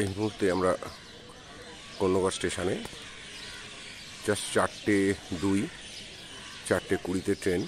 এই মুহূর্তে আমরা কন্যগড় স্টেশনে। Just 4:02, 4:20 train.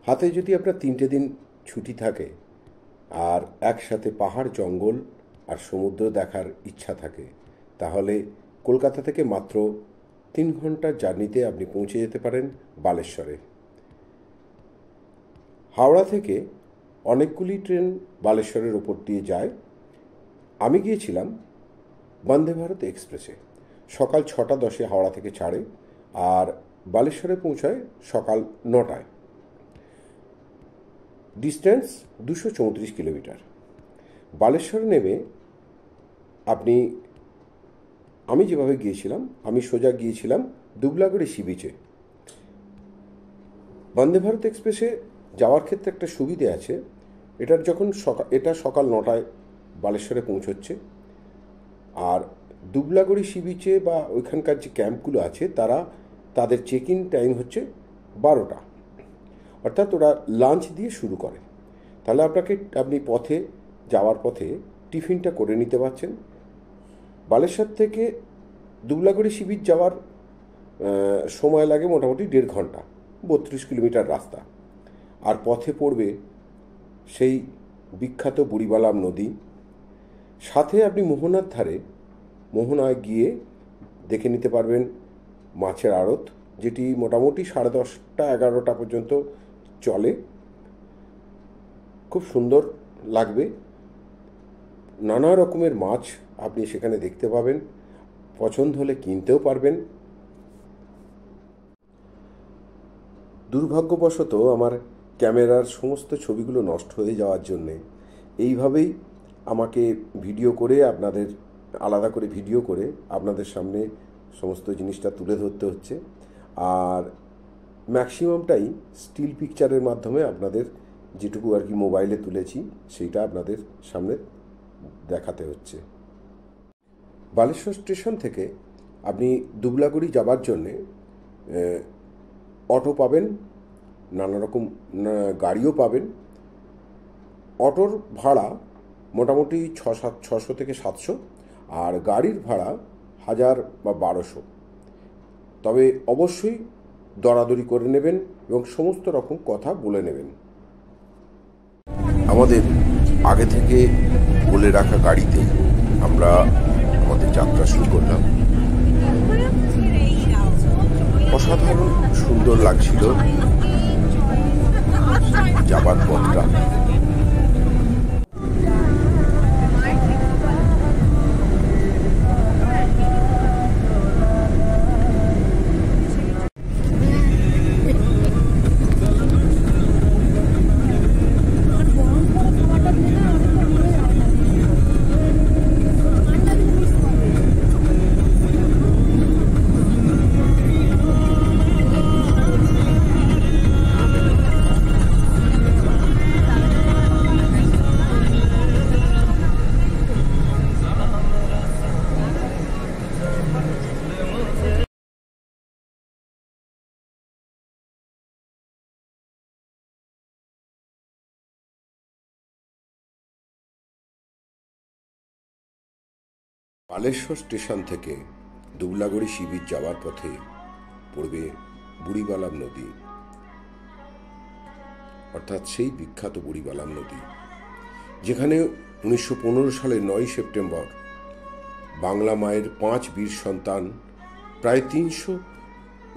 হাতে যদি আপনার 3টে দিন ছুটি থাকে আর একসাথে পাহাড়, জঙ্গল আর সমুদ্র দেখার ইচ্ছা থাকে, তাহলে কলকাতা থেকে মাত্র 3 ঘন্টার জার্নিতে আপনি পৌঁছে যেতে পারেন বালেশ্বরে। হাওড়া থেকে অনেকগুলি ট্রেন বালেশ্বরের ওপর দিয়ে যায়। আমি গিয়েছিলাম বন্দে ভারত এক্সপ্রেসে। সকাল 6:10 হাওড়া থেকে ছাড়ে আর বালেশ্বরে পৌঁছায় সকাল 9টায়। Distance 234 kilometre. বালেশ্বরে নেমে আমি যেভাবে গিয়েছিলাম, আমি সোজা গিয়েছিলাম দুবলাগড়ি সি বিচে। বন্দে ভারত এক্সপ্রেসে যাওয়ার ক্ষেত্রে একটা সুবিধে আছে, এটা সকাল 9টায় বালেশ্বরে পৌঁছচ্ছে, আর দুবলাগড়ি সি বিচে বা ওইখানকার যে ক্যাম্পগুলো আছে তাদের চেক ইন টাইম হচ্ছে 12টা, অর্থাৎ ওরা লাঞ্চ দিয়ে শুরু করে। তাহলে আপনি যাওয়ার পথে টিফিনটা করে নিতে পারছেন। বালেশ্বর থেকে দুবলাগড়ি সি বিচ যাওয়ার সময় লাগে মোটামুটি 1.5 ঘন্টা, 32 কিলোমিটার রাস্তা। আর পথে পড়বে সেই বিখ্যাত বুড়িবালাম নদী। সাথে আপনি মোহনায় গিয়ে দেখে নিতে পারবেন মাছের আড়ত, যেটি মোটামুটি 10:30, 11টা পর্যন্ত চলে। খুব সুন্দর লাগবে। নানা রকমের মাছ আপনি সেখানে দেখতে পাবেন, পছন্দ হলে কিনতেও পারবেন। দুর্ভাগ্যবশত আমার ক্যামেরার সমস্ত ছবিগুলো নষ্ট হয়ে যাওয়ার জন্যে এইভাবেই আমাকে আলাদা করে ভিডিও করে আপনাদের সামনে সমস্ত জিনিসটা তুলে ধরতে হচ্ছে। আর ম্যাক্সিমামটাই স্টিল পিকচারের মাধ্যমে আপনাদের যেটুকু আর কি মোবাইলে তুলেছি সেইটা আপনাদের সামনে দেখাতে হচ্ছে। বালেশ্বর স্টেশন থেকে আপনি দুবলাগড়ি যাবার জন্যে অটো পাবেন, নানা রকম গাড়িও পাবেন। অটোর ভাড়া মোটামুটি 600 থেকে 700, আর গাড়ির ভাড়া 1000 বা 1200। তবে অবশ্যই দরাদরি করে নেবেন এবং সমস্ত রকম কথা বলে নেবেন। আমাদের আগে থেকে বলে রাখা গাড়িতে আমরা আমাদের যাত্রা শুরু করলাম। অসাধারণ সুন্দর লাগছিল যাবার পথটা। বালেশ্বর স্টেশন থেকে দুবলাগড়ি সি বিচ যাওয়ার পথে পড়বে বুড়িবালাম নদী, অর্থাৎ সেই বিখ্যাত বুড়িবালাম নদী, যেখানে 1915 সালের 9 সেপ্টেম্বর বাংলা মায়ের 5 বীর সন্তান প্রায় 300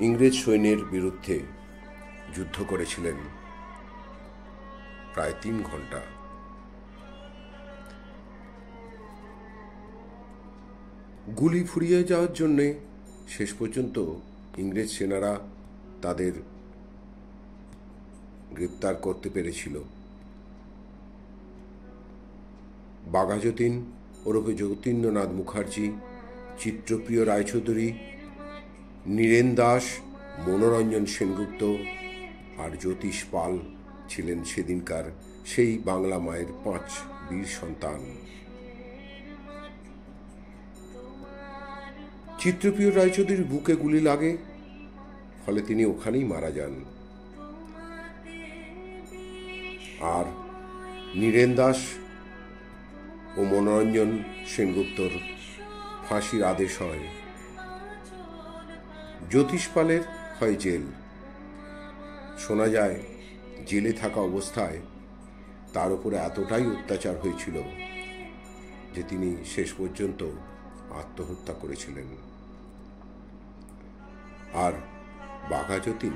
ইংরেজ সৈন্যের বিরুদ্ধে যুদ্ধ করেছিলেন প্রায় 3 ঘন্টা। গুলি ফুরিয়ে যাওয়ার জন্যে শেষ পর্যন্ত ইংরেজ সেনারা তাদের গ্রেপ্তার করতে পেরেছিল। বাঘাযতীন ওরফে যতীন্দ্রনাথ মুখার্জি, চিত্রপ্রিয় রায়চৌধুরী নীরেন দাস, মনোরঞ্জন সেনগুপ্ত আর জ্যোতিষ পাল ছিলেন সেদিনকার সেই বাংলা মায়ের 5 বীর সন্তান। চিত্রপ্রিয় রায়চৌধুরীর বুকে গুলি লাগে, ফলে তিনি ওখানেই মারা যান। আর নীরেন দাস ও মনোরঞ্জন সেনগুপ্তর ফাঁসির আদেশ হয়। জ্যোতিষ পালের হয় জেল। শোনা যায় জেলে থাকা অবস্থায় তার উপরে এতটাই অত্যাচার হয়েছিল যে তিনি শেষ পর্যন্ত আত্মহত্যা করেছিলেন। আর বাঘা যতীন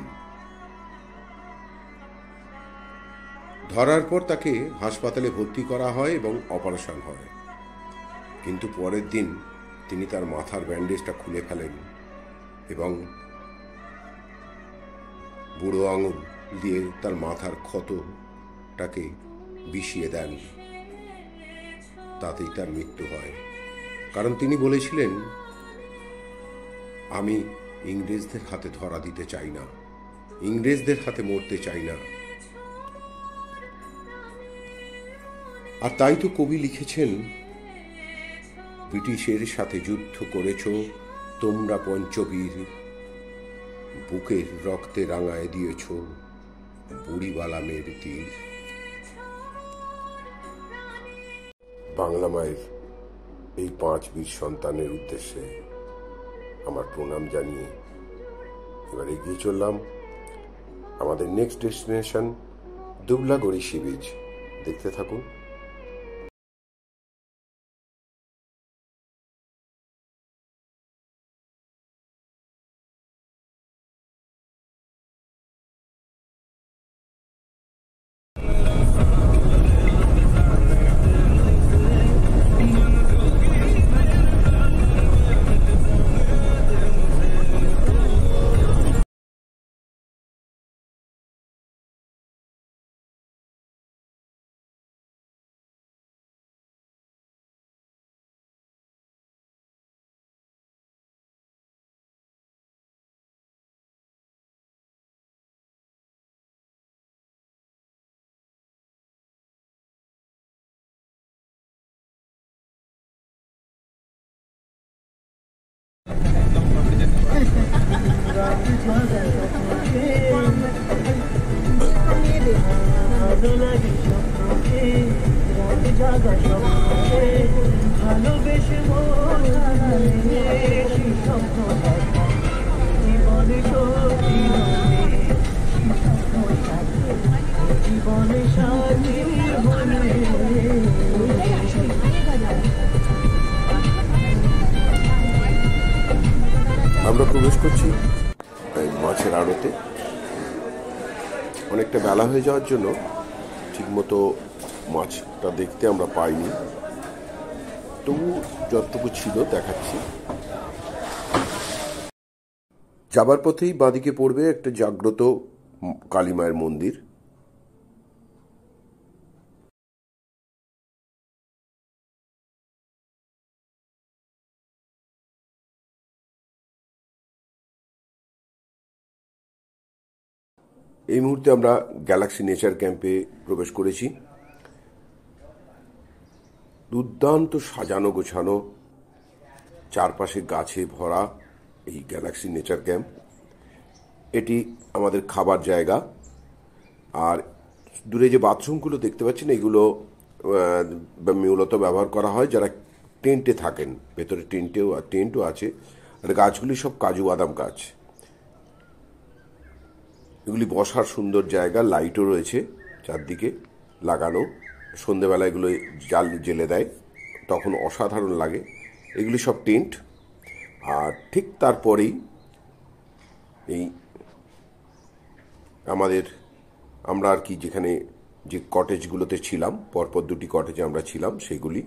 ধরার পর তাকে হাসপাতালে ভর্তি করা হয় এবং অপারেশন হয়, কিন্তু পরের দিন তিনি তার মাথার ব্যান্ডেজটা খুলে ফেলেন এবং বুড়ো আঙুল দিয়ে তার মাথার ক্ষতটাকে বিষিয়ে দেন। তাতেই তার মৃত্যু হয়। কারণ তিনি বলেছিলেন, আমি ইংরেজদের হাতে ধরা দিতে চাই না, ইংরেজদের হাতে মরতে চাই না। আর তাই তো কবি লিখেছেন, ব্রিটিশের সাথে যুদ্ধ করেছ তোমরা পঞ্চবীর, বুকের রক্তে রাঙায় দিয়েছ বুড়িবালামের তীর। বাংলা মায়ের এই 5 বীর সন্তানের উদ্দেশ্যে আমার প্রণাম জানিয়ে এবার এগিয়ে চললাম আমাদের next destination Dublagari sea beach. দেখতে থাকুন। আমরা প্রবেশ করছি মাছের আড়তে। অনেকটা বেলা হয়ে যাওয়ার জন্য ঠিকমতো মাছটা দেখতে আমরা পাইনি, তবু যতটুকু ছিল দেখাচ্ছি। যাবার পথেই বাঁদিকে পড়বে একটা জাগ্রত কালী মায়ের মন্দির। এই মুহূর্তে আমরা গ্যালাক্সি নেচার ক্যাম্পে প্রবেশ করেছি। দুর্দান্ত সাজানো গোছানো, চারপাশে গাছে ভরা এই গ্যালাক্সি নেচার ক্যাম্প। এটি আমাদের খাবার জায়গা। আর দূরে যে বাথরুমগুলো দেখতে পাচ্ছেন, এগুলো মূলত ব্যবহার করা হয় যারা টেন্টে থাকেন। ভেতরে টেন্টও আছে। আর গাছগুলি সব কাজু বাদাম গাছ। এগুলি বসার সুন্দর জায়গা, লাইটও রয়েছে চারদিকে লাগানো। সন্ধেবেলা এগুলো জাল জেলে দেয়, তখন অসাধারণ লাগে। এগুলি সব টেন্ট। আর ঠিক তারপরেই এই আমরা আর কি যেখানে যে কটেজগুলোতে ছিলাম, পরপর 2টি কটেজে আমরা ছিলাম, সেগুলি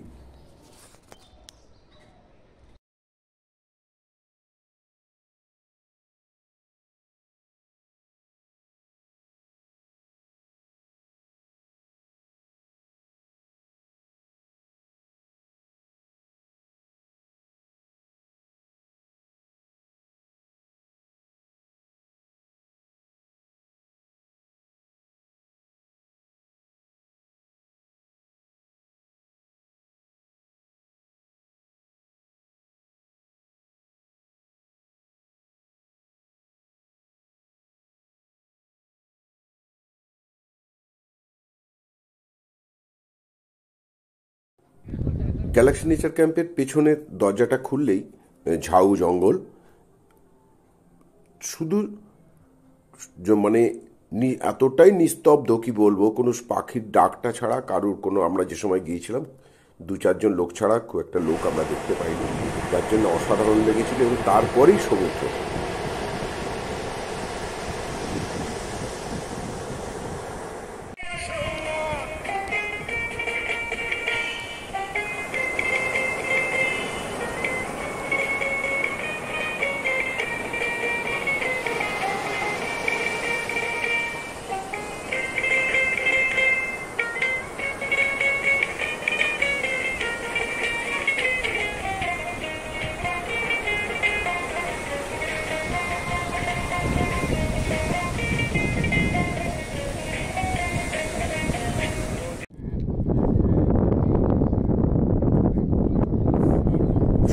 গ্যালাক্সি নেচার ক্যাম্পের পেছনের দরজাটা খুললেই ঝাউ জঙ্গল, শুধু মানে এতটাই নিস্তব্ধ কি বলবো, কোনো পাখির ডাকটা ছাড়া কারুর কোনো, আমরা যে সময় গিয়েছিলাম 2-4 জন লোক ছাড়া খুব একটা লোক আমরা দেখতে পাইনি, যার জন্য অসাধারণ লেগেছিল। এবং তারপরেই সমুদ্র।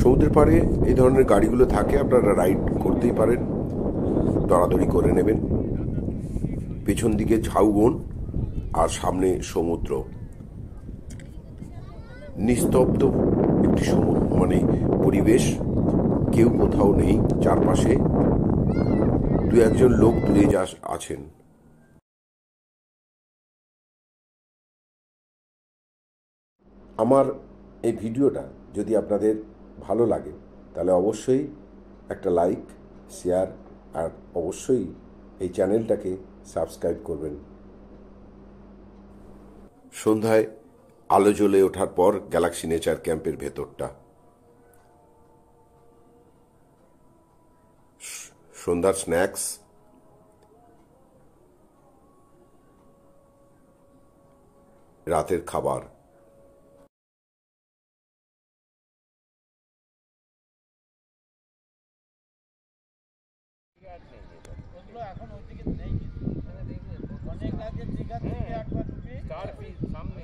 সমুদ্রের পাড়ে এই ধরনের গাড়িগুলো থাকে, আপনারা রাইড করতেই পারেন, দরাদরি করে নেবেন। পেছন দিকে ঝাউবন আর সামনে সমুদ্র, নিস্তব্ধ একটি মানে পরিবেশ, কেউ কোথাও নেই, চারপাশে 2-1 জন লোক দূরে আছেন। আমার এই ভিডিওটা যদি আপনাদের ভালো লাগে তাহলে অবশ্যই একটা লাইক, শেয়ার আর অবশ্যই এই চ্যানেলটাকে সাবস্ক্রাইব করবেন। সন্ধ্যায় আলো জ্বলে ওঠার পর গ্যালাক্সি নেচার ক্যাম্পের ভেতরটা, সন্ধ্যার স্ন্যাক্স, রাতের খাবার। এখন ওইদিকে নেই, অনেক আগে দীঘা থেকে একবার সামনে